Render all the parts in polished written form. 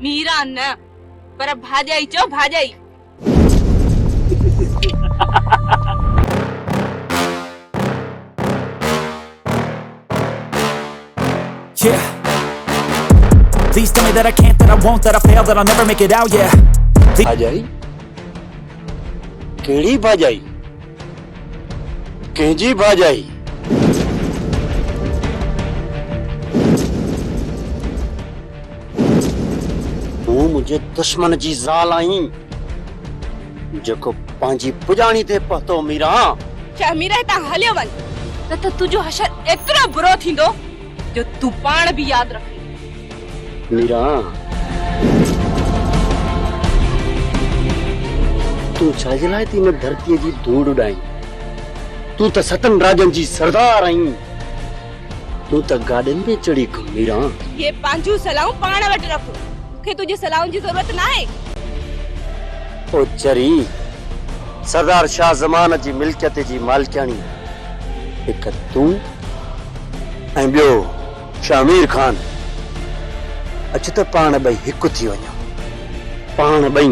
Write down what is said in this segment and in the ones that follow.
मीरा न पर भाजाई चो भाजाई। Yeah. Please tell me that I can't, that I won't, that I fail, that I'll never make it out, yeah. भाजाई केड़ी भाजाई केजी भाजाई तू मुझे दुश्मन जी ज़ाल आई जेको पांजी पुजाणी ते पतो मीरा। क्या मीरा ता हलियो वन त तुजो हशर एतरो बुरो थींदो जो तू पाण भी याद रखे। मीरा तू छाजे लाए थी न धरती जी धूड़ उड़ाई। तू त सतन राजन जी सरदार आई। तू त गार्डन में चढ़ी को मीरा। ये पांजू सलाहू पाण वट रख के तुझे सलाहू जी जरूरत ना है। ओ चरी सरदार शाह जमान जी मिल्कियत जी मालिकानी एक तू ऐं ॿियो शामीर खान। अच त पाण ॿई हिकु थी वञो। पाण ॿई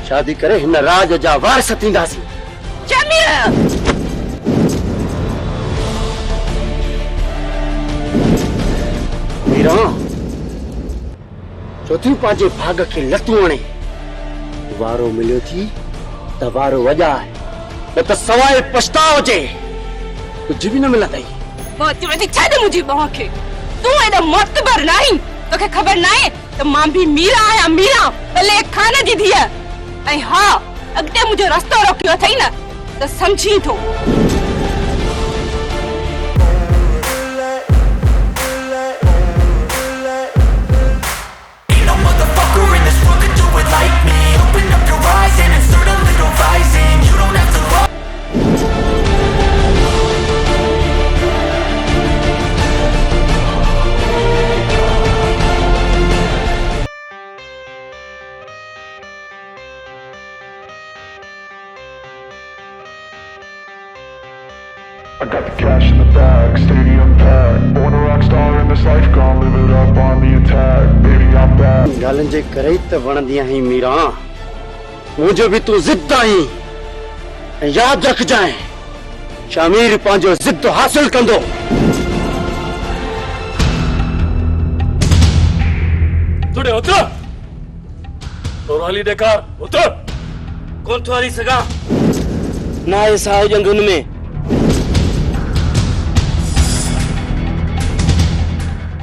शादी करे हिन राज जा वारिस थींदासीं। मीरा चौथी पंहिंजे भाग खे लतूं हणे वारो मिलियो थी त वारो वॼाए न त सवाइ पछताव जे कुझु बि न मिलंदई। मोती छा दे मुझी बहा के तू एदा मोतबर नहीं तोखे खबर नाहे त मां भी मीरा आया मीरा भले खान जी थी ऐं हां अगते मुझे रास्तो रोकियो थई न त समझी थो। Like me, open up your eyes and insert a little rising. You don't have to love. I got the cash in the bag, stadium packed. Born a rock star in this life, gonna live it up on the attack. Baby, I'm back. Galan जे करे त वणंदी आहीं मीरा। मुझे भी तू जिद आई ऐं याद रख जाए शामीर पंहिंजो जिद हासिल कंदो। थोड़े उतर तो हली ॾेखार। उतर कोन थो हली सघां ना आहे साहिब जंगुन में।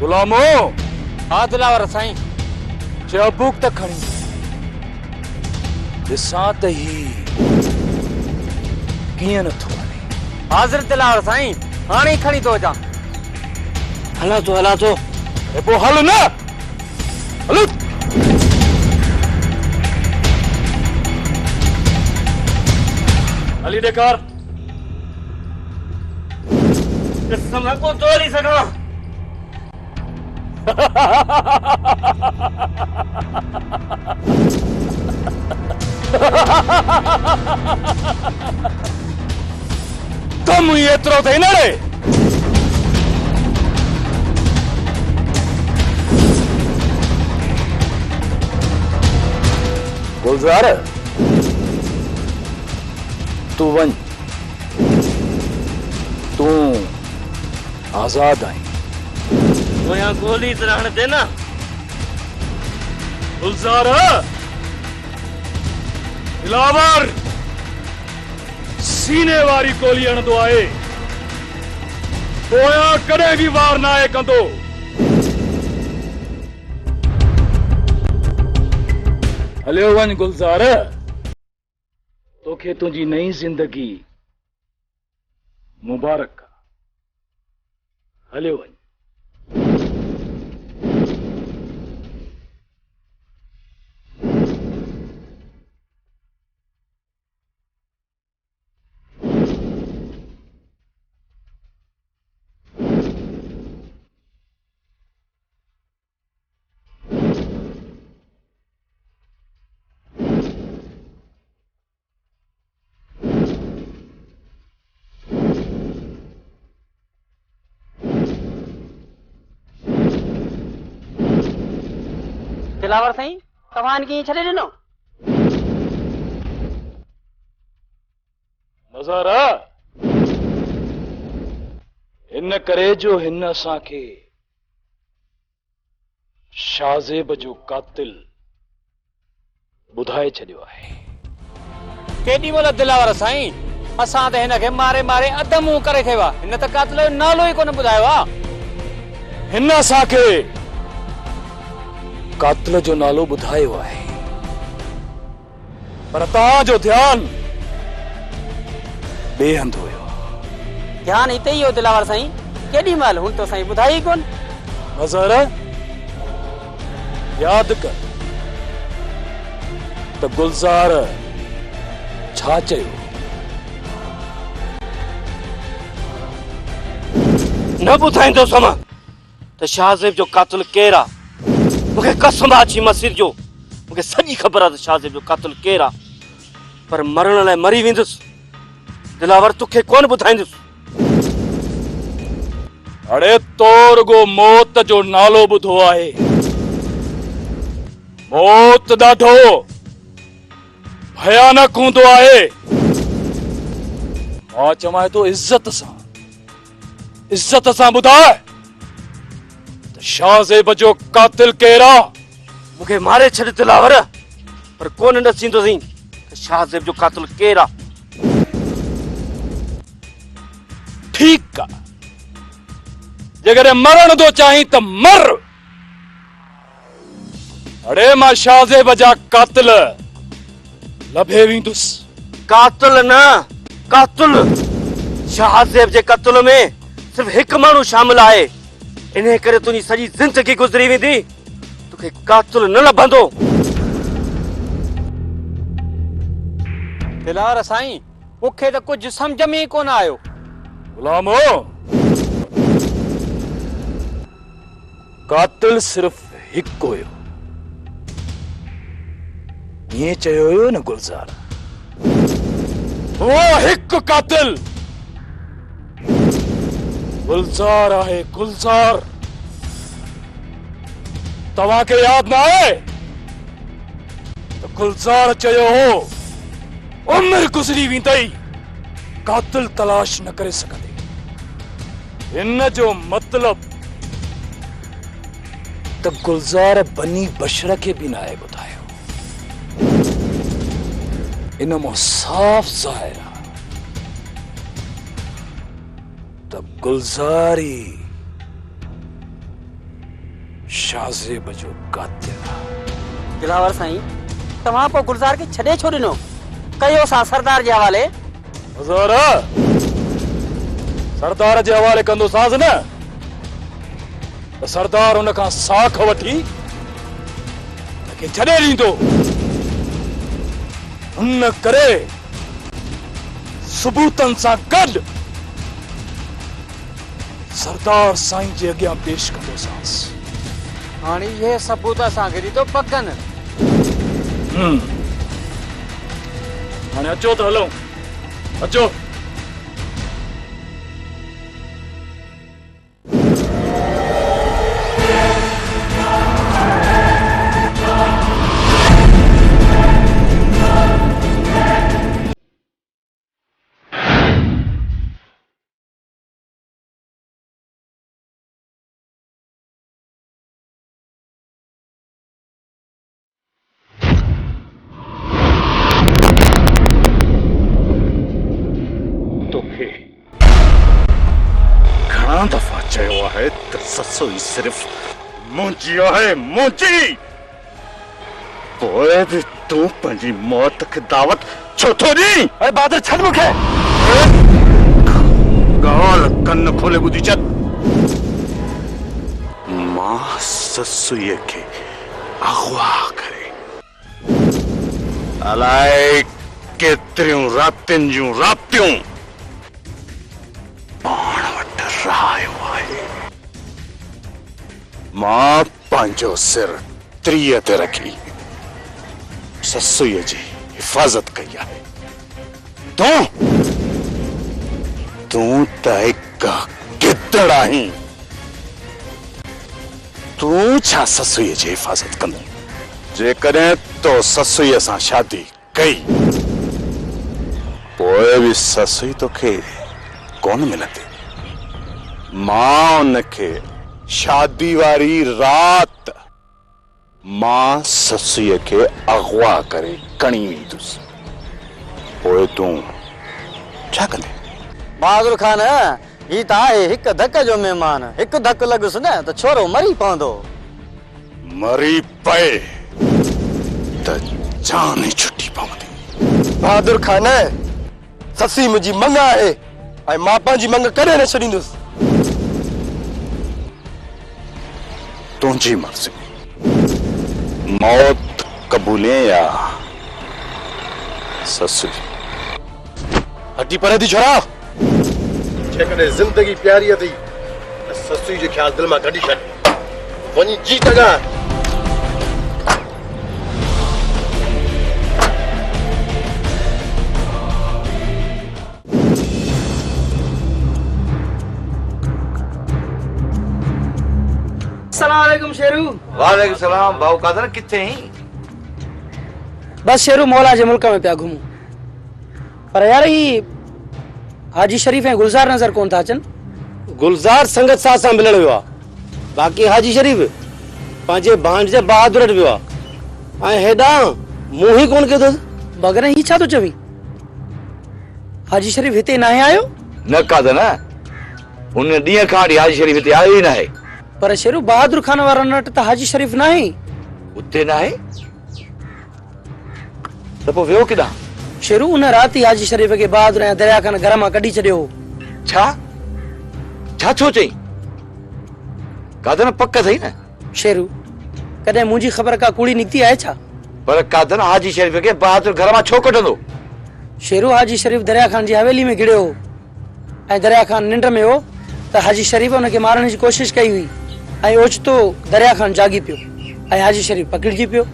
गुलामो हा दिलावर साईं। चाबुक त खणी ॾिसां त ही कीअं नथो हले। हाज़िर दिलावर साईं हाणे ई खणी थो अचां। हलां थो ए पोइ हल न हल। हली ॾेखार। समय को तो हली सघां। कम ही एतिरो अथई न रे। गुलज़ार तू वञ। तू आज़ाद आहीं। मुया गोली रहण दे ना। गुलज़ार दिलावर सीने वारी गोली हणंदो आहे पोयां कॾहिं बि वार न आहे कंदो। हलियो वञ गुलज़ार तोखे तुंहिंजी नई ज़िंदगी मुबारक। हलियो वञ। दिलावर साईं तव्हां खे छॾे ॾिनो नज़ारा इन करे जो हिन असांखे शाहज़ेब जो कातिल ॿुधाए छॾियो आहे। केॾी महिल दिलावर साईं असां त हिन खे मारे मारे अध मुंहुं करे थिए हिन त कातिल जो नालो ई कोन ॿुधायो आहे। हिन असांखे कातिल जो नालो ॿुधायो आहे, पर तव्हांजो ध्यानु ॿिए हंधि हुयो। ध्यानु हिते ई हो दिलावर साईं, केॾी महिल हुन तो साईं ॿुधाई कोन। नज़ारा यादि कर त गुलज़ार छा चयो? न ॿुधाईंदो समा त शाहज़ेब जो कातिल केरु आहे। मूंखे कसम आहे अची मसीर जो, मूंखे सॼी ख़बर आहे त शाहज़ेब जो कातिल केरु आहे, पर मरण लाइ मरी वेंदुसि। दिलावर तोखे कोन ॿुधाईंदुसि। अड़े तोर गो मौत जो नालो ॿुधो आहे। मौत ॾाढो भयानक हूंदो आहे। मां चवां थो इज़त सां ॿुधाए त शाहज़ेब जो कातिल केरु आहे। मूंखे मारे छॾ दिलावर, पर कोन ॾसींदुसि त शाहज़ेब जो कातिल केरु आहे। ठीकु आहे, जेकॾहिं मरण थो चाहीं त मर। अड़े मां शाहज़ेब जा कातिल लभे वेंदुसि। कातिल न कातिल। शाहज़ेब जे कत्ल में सिर्फ हिकु माण्हू शामिल आहे, इन करे तुंहिंजी सॼी ज़िंदगी गुज़री वेंदी, तोखे कातिल न लभंदो। दिलावर साईं मूंखे त कुझु सम्झ में ई कोन आयो। गुलामो, कातिल सिर्फ हिकु हुयो, ईअं चयो हुयो न गुलज़ार। वो हिकु कातिल गुलज़ार आहे, गुलज़ार। तव्हांखे यादि न आहे त गुलज़ार चयो हो उमिरि गुज़री वेंदई, कातिल तलाश न करे सघंदे। हिन जो मतिलब त गुलज़ार बनी बशर खे बि न आहे ॿुधायो। इन मां साफ़ ज़ाहिर आहे त गुलज़ार ई शाहज़ेब जो कातिल आहे। दिलावर साईं तव्हां पोइ गुलज़ार खे छॾे छो ॾिनो, कयो सा सरदार जे हवाले। हज़ार सरदार जे हवाले कंदो साज़ न त सरदार हुन खां साख वठी हुनखे छॾे ॾींदो। हुन करे सबूतनि सां गॾु सरदार साईं जे अॻियां पेश कंदो साज़। हाणे इहे सबूत असांखे ॾिठो पकनि। हाणे अचो त हलूं, अचो। घणा दफ़ा चयो आहे त ससुई सिर्फ़ मुंहिंजी आहे, मुंहिंजी। पोइ बि तूं पंहिंजी मौत खे दावत छो थो ॾीं? अरे बहादुर छॾ मूंखे। ॻाल्हि कन खोले ॿुधी छॾ। मां ससुईअ खे अगवा करे अलाए केतिरियूं रातियुनि जूं रातियूं पाण वटि रहायो आहे। मां पंहिंजो सिर त्रीअ ते रखी ससुईअ जी हिफ़ाज़त कई आहे। तूं त हिकु गिदड़ आहीं। तूं छा ससुईअ जी हिफ़ाज़त कंदो? जेकॾहिं तो ससुईअ सां शादी कई पोइ बि ससुई तोखे कोन मिलंदी। मां उनखे शादी वारी रात मां ससुईअ खे अगवा करे खणी वेंदुसि। पोइ तूं छा कंदे? बहादुर खान ही त आहे हिकु धक जो महिमान। हिकु धक लॻुसि न त छोरो मरी पवंदो। मरी पए त जान ई छुटी पवंदी। बहादुर खान ससी मुंहिंजी मंग आहे ऐं मां पंहिंजी मंग करे न छॾींदुसि। तुंहिंजी मर्ज़ी, मौत कबूले या ससु हड्डी परे थी छोरा। जेकॾहिं ज़िंदगी प्यारी अथई त ससुई जो ख़्याल दिलि मां कढी छॾ। वञी जी टगा। अस्सलामुअलैकुम शेरू। वालेकुम सलाम। भाऊ कादर किथे ही? बस शेरू मौला जे मुल्क में पिया घुमूं। पर यार ही हाजी शरीफ ऐं गुलज़ार नज़र कोन था अचनि। गुलज़ार संगत सां मिलण वियो आहे। बाक़ी हाजी शरीफ पंहिंजे भांजे बहादुर वटि वियो आहे ऐं हेॾां मुंहुं ई कोन कयो अथसि। बगैर ही छा थो चवीं? हाजी शरीफ हिते न आयो? न कादर न, उन ॾींहं खां वठी हाजी शरीफ हिते आयो ई न आहे। पर शेरू बहादुर खान वारनि वटि त हाजी शरीफ न आहे। उते न आहे त पोइ वियो किॾां? शेरू उन राति हाजी शरीफ खे बहादुर ऐं दरिया खान घर मां कढी छॾियो। छा छा छो चई? कादर पक अथई न? शेरू कॾहिं मुंहिंजी ख़बर का कूड़ी निकिती आहे छा? पर कादर हाजी शरीफ खे बहादुर घर मां छो कढंदो? शेरू हाजी शरीफ दरिया खान जी हवेली में गिड़ियो ऐं दरिया खान निंड में हो त हाजी शरीफ उनखे मारण जी कोशिश कई हुई ऐं ओचितो दरिया खान जागी पियो ऐं हाजी शरीफ पकड़िजी पियो।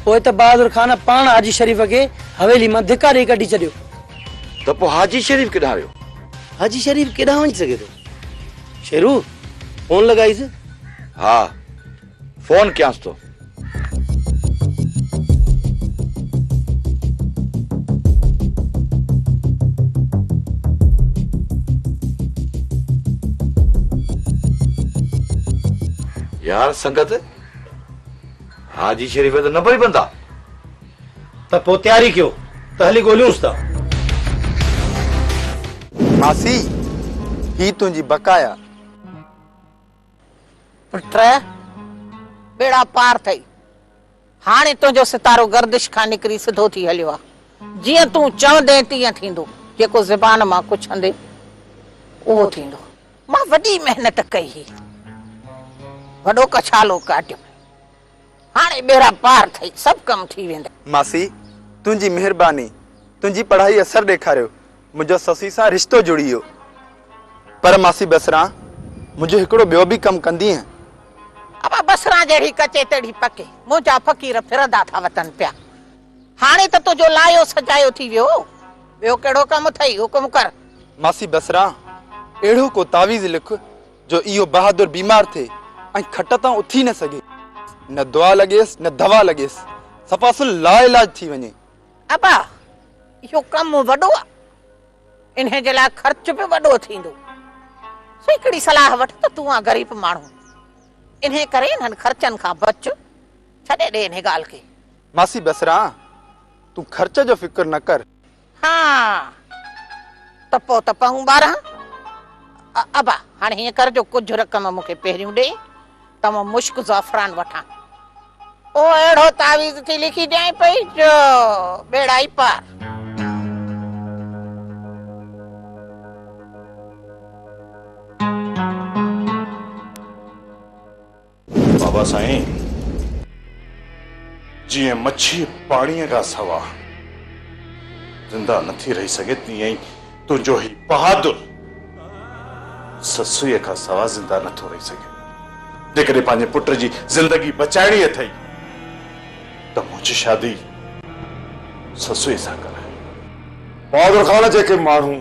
पोइ त बहादुर खान पाण हाजी शरीफ खे हवेली मां धिका ॾेई कढी छॾियो। त पोइ हाजी शरीफ किॾां वियो? हाजी शरीफ केॾां वञी सघे थो? शेरू फोन लॻाईसि। हा फोन कयांसि थो। यार संगत हाजी शरीफ त न पई बंदा। त पोइ तयारी कयो त हली ॻोल्हियूंसि था। मासी ही तुंहिंजी बकाया। पुट बेड़ा पार थई। हाणे तुंहिंजो सितारो गर्दिश खां निकिरी सिधो थी हलियो आहे। जीअं तूं चवंदे तीअं थींदो। जेको ज़बान मां कुझु हंदे उहो थींदो। मां वॾी महिनत कई हुई, वॾो कछालो काटियो। हाणे बेड़ा पार थई, सभु कम थी वेंदा। मासी तुंहिंजी महिरबानी, तुंहिंजी पढ़ाई असर ॾेखारियो। मुंहिंजो ससी सां रिश्तो जुड़ी वियो। पर मासी बसरा मुंहिंजो हिकिड़ो ॿियो बि कमु कंदी आहे। अब बसरा जहिड़ी कचे तड़ी पके मुंहिंजा फ़क़ीर फिरंदा था वतन पिया। हाणे त तुंहिंजो लायो सजायो थी वियो। ॿियो कहिड़ो कमु अथई? हुकुम कर। मासी बसरा अहिड़ो को तावीज़ लिख जो इहो बहादुर बीमार थिए ऐं खट तां उथी न सघे। न दुआ लॻेसि न दवा लॻेसि, सफ़ासुल लाइलाज थी वञे। अबा इहो कमु वॾो आहे, इन जे लाइ ख़र्च बि वॾो थींदो। सो हिकिड़ी सलाह वठ त तूं आहे ग़रीब माण्हू, इन करे इन्हनि ख़र्चनि खां बच। छॾे ॾे इन ॻाल्हि खे। मासी बसरा तूं ख़र्च जो फिक्र न कर। हाँ त पोइ त पहूं 12। अबा हाणे हीअं कर जो कुझु रक़म मूंखे पहिरियों ॾे त मां मुश्क ज़ाफ़रान वठां। ओ अहिड़ो तावीज़ थी लिखी ॾियां पई जो बेड़ा ई पार। बाबा साईं, जीअं मच्छी पाणीअ खां सवा जिंदा नथी रही सघे, तीअं ई तुंहिंजो ही बहादुर ससुईअ खां सवा जिंदा नथो रही सघे। जेकॾहिं पंहिंजे पुट जी ज़िंदगी बचाइणी अथई त मुंहिंजी शादी ससुई सां कराए। बहादुर खान जेके माण्हू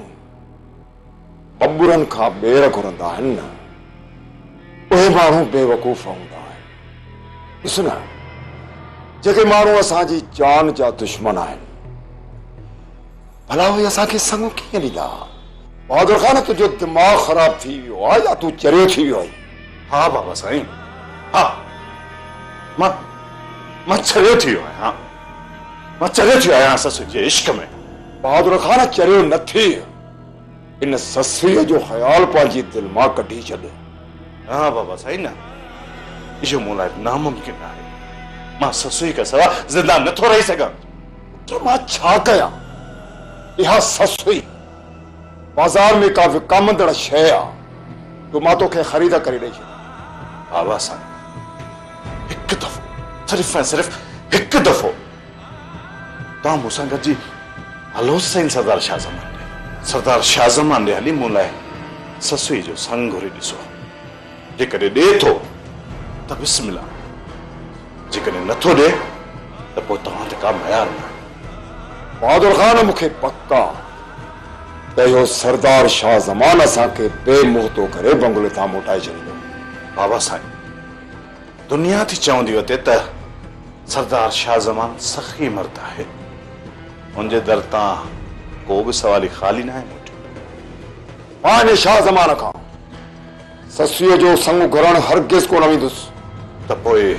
क़बरनि खां ॿेर घुरंदा आहिनि न, उहे माण्हू बेवकूफ़ हूंदा आहिनि। ॾिस न, जेके माण्हू असांजी जान जा दुश्मन आहिनि भला उहे असांखे संग कीअं ॾींदा? बहादुर ख़ान, तुंहिंजो दिमाग़ ख़राब थी वियो आहे या तूं चरियो थी वियो आहीं? हा बाबा साईं, हा, मां चरियो थी वियो आहियां। मां चरियो थी आहियां ससुई जे इश्क में। बहादुर ख़ान, चरियो न थी, इन ससुईअ जो ख़्यालु पंहिंजी दिलि मां कढी छॾ। हा बाबा साईं, न, इहो मूं लाइ नामुमकिन आहे। मां ससुई खां सवाइ ज़िंदा नथो रही सघां। त मां छा कयां? इहा ससुई बाज़ार में का विकामंदड़ शइ आहे जो मां तोखे ख़रीद करे ॾेई छॾां। बाबा साईं, हिकु दफ़ो, सिर्फ़ ऐं सिर्फ़ हिकु दफ़ो तव्हां मूंसां गॾिजी हलो साईं सरदार शाह ज़मान ॾे। सरदार शाह ज़मान ॾे हली मूं लाइ ससुई जो संग घुरी ॾिसो। जेकॾहिं ॾे थो त बिस्मिल्लाह, जेकॾहिं नथो ॾे त पोइ तव्हां त का मयार न। बहादुर ख़ान, मूंखे पक्का त इहो सरदार शाह ज़मान असांखे बेमुहतो करे बंगले तां मोटाए छॾींदो। बाबा साईं, दुनिया थी चवंदी वते त सरदार शाह ज़मान सखी मर्द आहे। उनजे दर तां को बि सवाली ख़ाली न आहे मोटियो। मां इन शाह ज़मान खां ससुईअ जो संग घुरण हरगिज़ कोन वेंदुसि। त पोइ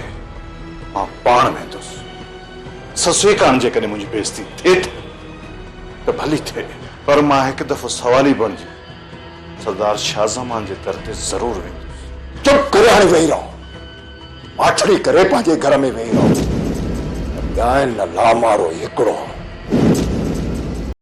मां पाण वेंदुसि। ससुई कान जेकॾहिं मुंहिंजी बेइज़ती थिए त भली थिए, पर मां हिकु दफ़ो सवाली बणिजी सरदार शाह ज़मान जे दर ते ज़रूर वेंदुसि। चुप करे हाणे वेही रहो, माठड़ी करे पंहिंजे घर में वेही रहो। न लामारो हिकिड़ो